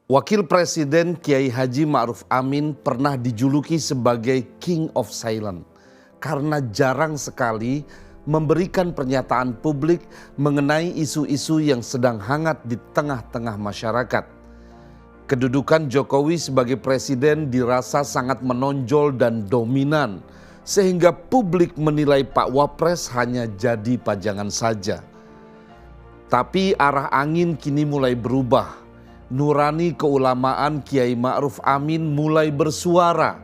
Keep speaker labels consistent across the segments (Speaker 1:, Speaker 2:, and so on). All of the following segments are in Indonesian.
Speaker 1: Wakil Presiden Kiai Haji Ma'ruf Amin pernah dijuluki sebagai King of Silent karena jarang sekali memberikan pernyataan publik mengenai isu-isu yang sedang hangat di tengah-tengah masyarakat. Kedudukan Jokowi sebagai presiden dirasa sangat menonjol dan dominan sehingga publik menilai Pak Wapres hanya jadi pajangan saja. Tapi arah angin kini mulai berubah. Nurani keulamaan Kiai Ma'ruf Amin mulai bersuara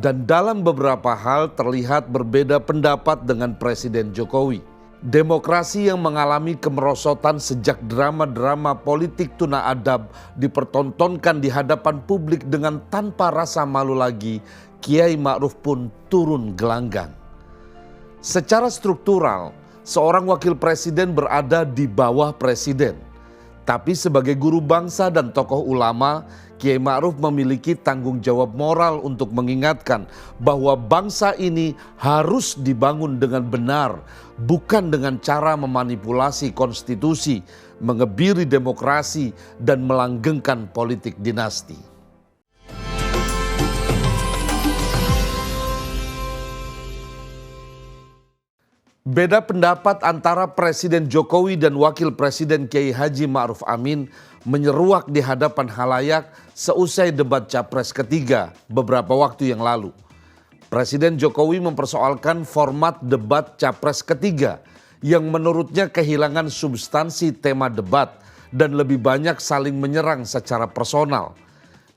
Speaker 1: dan dalam beberapa hal terlihat berbeda pendapat dengan Presiden Jokowi. Demokrasi yang mengalami kemerosotan sejak drama-drama politik tuna adab dipertontonkan di hadapan publik dengan tanpa rasa malu lagi, Kiai Ma'ruf pun turun gelanggang. Secara struktural, seorang wakil presiden berada di bawah presiden. Tapi sebagai guru bangsa dan tokoh ulama, Kiai Ma'ruf memiliki tanggung jawab moral untuk mengingatkan bahwa bangsa ini harus dibangun dengan benar, bukan dengan cara memanipulasi konstitusi, mengebiri demokrasi, dan melanggengkan politik dinasti. Beda pendapat antara Presiden Jokowi dan Wakil Presiden Kiai Haji Ma'ruf Amin menyeruak di hadapan halayak seusai debat Capres ketiga beberapa waktu yang lalu. Presiden Jokowi mempersoalkan format debat Capres ketiga yang menurutnya kehilangan substansi tema debat dan lebih banyak saling menyerang secara personal.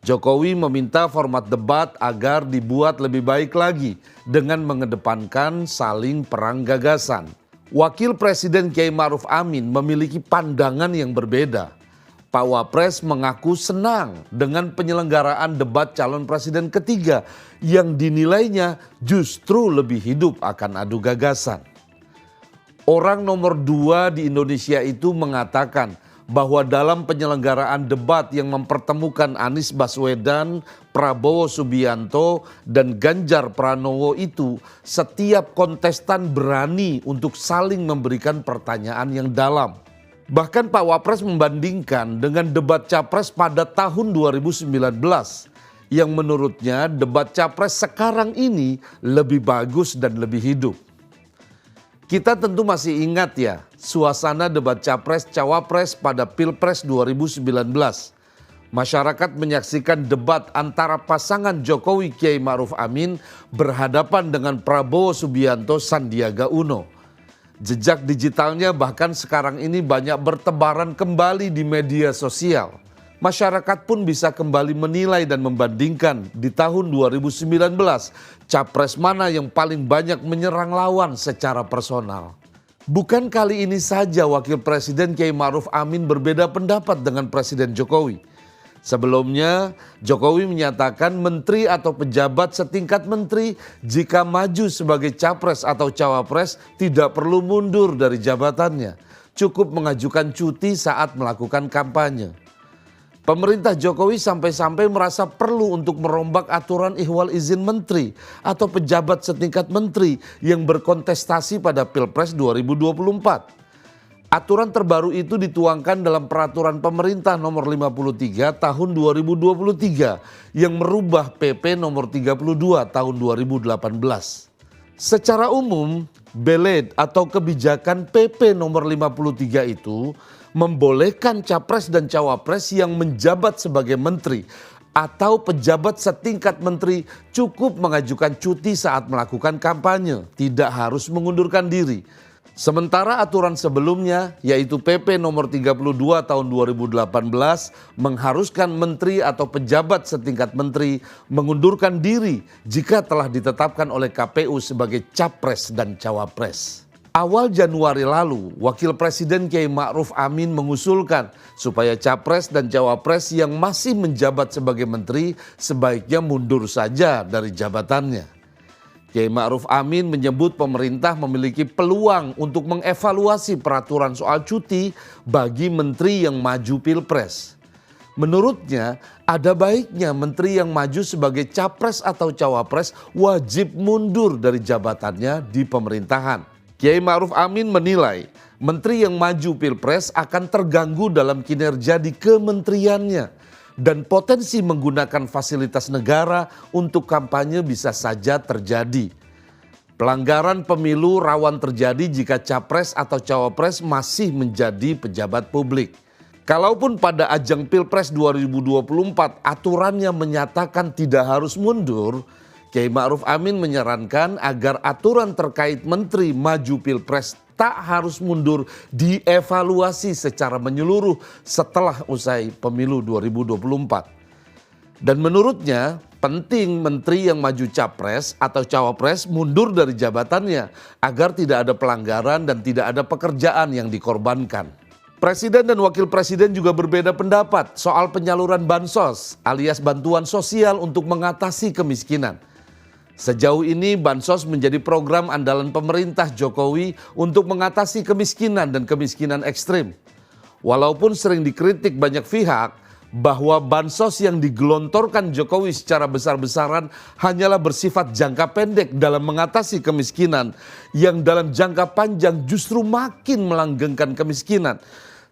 Speaker 1: Jokowi meminta format debat agar dibuat lebih baik lagi dengan mengedepankan saling perang gagasan. Wakil Presiden Kiai Ma'ruf Amin memiliki pandangan yang berbeda. Pak Wapres mengaku senang dengan penyelenggaraan debat calon presiden ketiga yang dinilainya justru lebih hidup akan adu gagasan. Orang nomor 2 di Indonesia itu mengatakan bahwa dalam penyelenggaraan debat yang mempertemukan Anies Baswedan, Prabowo Subianto, dan Ganjar Pranowo itu, setiap kontestan berani untuk saling memberikan pertanyaan yang dalam. Bahkan Pak Wapres membandingkan dengan debat Capres pada tahun 2019 yang menurutnya debat Capres sekarang ini lebih bagus dan lebih hidup. Kita tentu masih ingat ya suasana debat Capres-Cawapres pada Pilpres 2019. Masyarakat menyaksikan debat antara pasangan Jokowi Kiai Ma'ruf Amin berhadapan dengan Prabowo Subianto Sandiaga Uno. Jejak digitalnya bahkan sekarang ini banyak bertebaran kembali di media sosial. Masyarakat pun bisa kembali menilai dan membandingkan di tahun 2019 capres mana yang paling banyak menyerang lawan secara personal. Bukan kali ini saja Wakil Presiden Kiai Ma'ruf Amin berbeda pendapat dengan Presiden Jokowi. Sebelumnya Jokowi menyatakan menteri atau pejabat setingkat menteri jika maju sebagai capres atau cawapres tidak perlu mundur dari jabatannya. Cukup mengajukan cuti saat melakukan kampanye. Pemerintah Jokowi sampai-sampai merasa perlu untuk merombak aturan ihwal izin menteri atau pejabat setingkat menteri yang berkontestasi pada Pilpres 2024. Aturan terbaru itu dituangkan dalam peraturan pemerintah nomor 53 tahun 2023 yang merubah PP nomor 32 tahun 2018. Secara umum, beled atau kebijakan PP nomor 53 itu membolehkan capres dan cawapres yang menjabat sebagai menteri atau pejabat setingkat menteri cukup mengajukan cuti saat melakukan kampanye, tidak harus mengundurkan diri. Sementara aturan sebelumnya yaitu PP nomor 32 tahun 2018 mengharuskan menteri atau pejabat setingkat menteri mengundurkan diri jika telah ditetapkan oleh KPU sebagai capres dan cawapres. Awal Januari lalu, Wakil Presiden Kiai Ma'ruf Amin mengusulkan supaya capres dan cawapres yang masih menjabat sebagai menteri sebaiknya mundur saja dari jabatannya. Kiai Ma'ruf Amin menyebut pemerintah memiliki peluang untuk mengevaluasi peraturan soal cuti bagi menteri yang maju Pilpres. Menurutnya, ada baiknya menteri yang maju sebagai capres atau cawapres wajib mundur dari jabatannya di pemerintahan. Kiai Ma'ruf Amin menilai menteri yang maju Pilpres akan terganggu dalam kinerja di kementeriannya. dan potensi menggunakan fasilitas negara untuk kampanye bisa saja terjadi. Pelanggaran pemilu rawan terjadi jika capres atau cawapres masih menjadi pejabat publik. Kalaupun pada ajang Pilpres 2024 aturannya menyatakan tidak harus mundur, Kiai Ma'ruf Amin menyarankan agar aturan terkait menteri maju Pilpres tak harus mundur dievaluasi secara menyeluruh setelah usai pemilu 2024. Dan menurutnya penting menteri yang maju capres atau cawapres mundur dari jabatannya agar tidak ada pelanggaran dan tidak ada pekerjaan yang dikorbankan. Presiden dan wakil presiden juga berbeda pendapat soal penyaluran bansos alias bantuan sosial untuk mengatasi kemiskinan. Sejauh ini bansos menjadi program andalan pemerintah Jokowi untuk mengatasi kemiskinan dan kemiskinan ekstrim. Walaupun sering dikritik banyak pihak bahwa bansos yang digelontorkan Jokowi secara besar-besaran hanyalah bersifat jangka pendek dalam mengatasi kemiskinan yang dalam jangka panjang justru makin melanggengkan kemiskinan.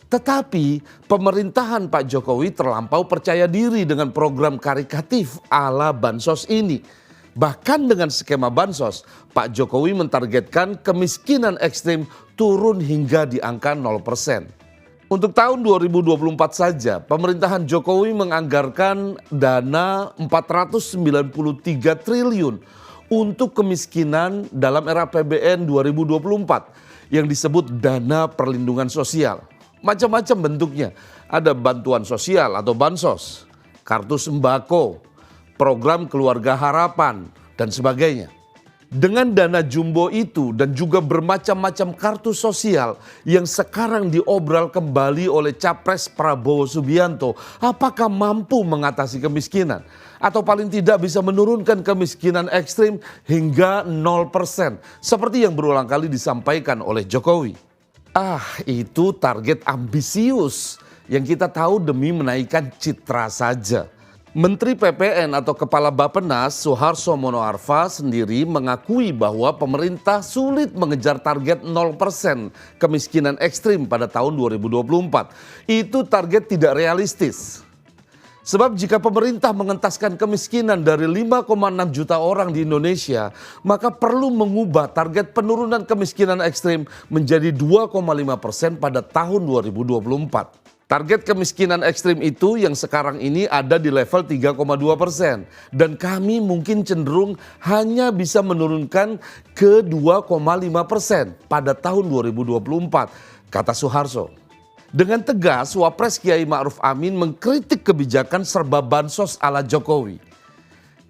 Speaker 1: Tetapi pemerintahan Pak Jokowi terlampau percaya diri dengan program karikatif ala bansos ini. Bahkan dengan skema bansos, Pak Jokowi mentargetkan kemiskinan ekstrim turun hingga di angka 0%. Untuk tahun 2024 saja, pemerintahan Jokowi menganggarkan dana 493 triliun untuk kemiskinan dalam era APBN 2024 yang disebut dana perlindungan sosial. Macam-macam bentuknya, ada bantuan sosial atau bansos, kartu sembako, program keluarga harapan, dan sebagainya. Dengan dana jumbo itu dan juga bermacam-macam kartu sosial yang sekarang diobral kembali oleh Capres Prabowo Subianto, apakah mampu mengatasi kemiskinan? Atau paling tidak bisa menurunkan kemiskinan ekstrim hingga 0%, seperti yang berulang kali disampaikan oleh Jokowi. Itu target ambisius yang kita tahu demi menaikkan citra saja. Menteri PPN atau Kepala Bappenas Suharso Monoarfa sendiri mengakui bahwa pemerintah sulit mengejar target 0% kemiskinan ekstrim pada tahun 2024. Itu target tidak realistis. Sebab jika pemerintah mengentaskan kemiskinan dari 5,6 juta orang di Indonesia, maka perlu mengubah target penurunan kemiskinan ekstrim menjadi 2,5% pada tahun 2024. Target kemiskinan ekstrim itu yang sekarang ini ada di level 3,2% dan kami mungkin cenderung hanya bisa menurunkan ke 2,5% pada tahun 2024, kata Suharso. Dengan tegas, Wapres Kiai Ma'ruf Amin mengkritik kebijakan serba bansos ala Jokowi.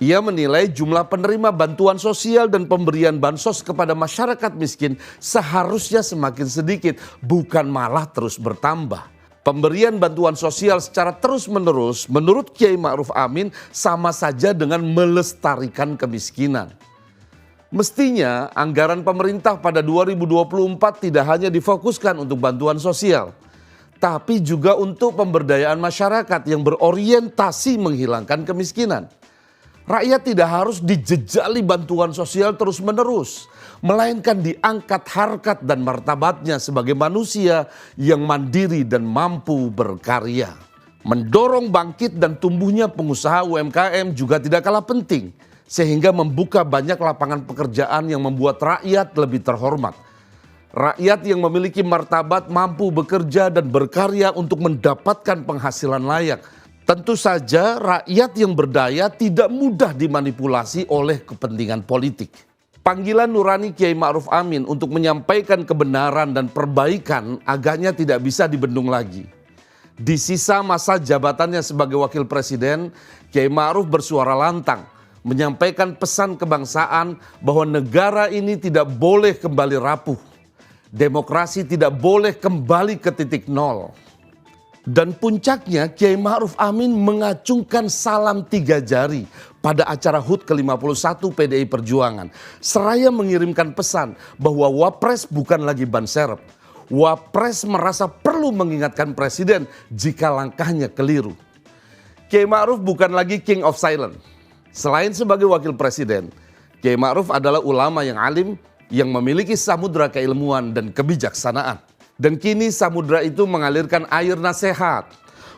Speaker 1: Ia menilai jumlah penerima bantuan sosial dan pemberian bansos kepada masyarakat miskin seharusnya semakin sedikit, bukan malah terus bertambah. Pemberian bantuan sosial secara terus-menerus menurut Kiai Ma'ruf Amin sama saja dengan melestarikan kemiskinan. Mestinya anggaran pemerintah pada 2024 tidak hanya difokuskan untuk bantuan sosial, tapi juga untuk pemberdayaan masyarakat yang berorientasi menghilangkan kemiskinan. Rakyat tidak harus dijejali bantuan sosial terus-menerus, melainkan diangkat harkat dan martabatnya sebagai manusia yang mandiri dan mampu berkarya. Mendorong bangkit dan tumbuhnya pengusaha UMKM juga tidak kalah penting, sehingga membuka banyak lapangan pekerjaan yang membuat rakyat lebih terhormat. Rakyat yang memiliki martabat mampu bekerja dan berkarya untuk mendapatkan penghasilan layak. Tentu saja rakyat yang berdaya tidak mudah dimanipulasi oleh kepentingan politik. Panggilan nurani Kiai Ma'ruf Amin untuk menyampaikan kebenaran dan perbaikan agaknya tidak bisa dibendung lagi. Di sisa masa jabatannya sebagai wakil presiden, Kiai Ma'ruf bersuara lantang menyampaikan pesan kebangsaan bahwa negara ini tidak boleh kembali rapuh. Demokrasi tidak boleh kembali ke titik nol. Dan puncaknya Kiai Ma'ruf Amin mengacungkan salam 3 jari pada acara HUT ke-51 PDI Perjuangan. Seraya mengirimkan pesan bahwa Wapres bukan lagi ban serep. Wapres merasa perlu mengingatkan presiden jika langkahnya keliru. Kiai Ma'ruf bukan lagi king of silence. Selain sebagai wakil presiden, Kiai Ma'ruf adalah ulama yang alim yang memiliki samudra keilmuan dan kebijaksanaan. Dan kini samudra itu mengalirkan air nasihat,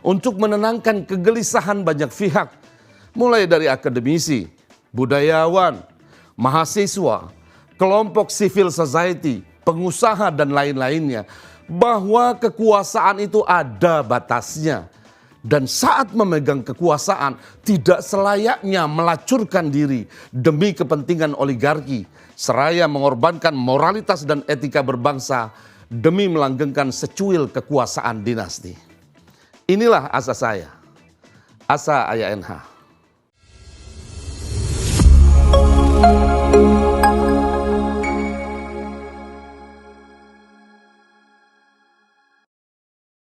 Speaker 1: untuk menenangkan kegelisahan banyak pihak, mulai dari akademisi, budayawan, mahasiswa, kelompok civil society, pengusaha dan lain-lainnya, bahwa kekuasaan itu ada batasnya. Dan saat memegang kekuasaan tidak selayaknya melacurkan diri demi kepentingan oligarki, seraya mengorbankan moralitas dan etika berbangsa demi melanggengkan secuil kekuasaan dinasti. Inilah asa saya, asa Ayah NH.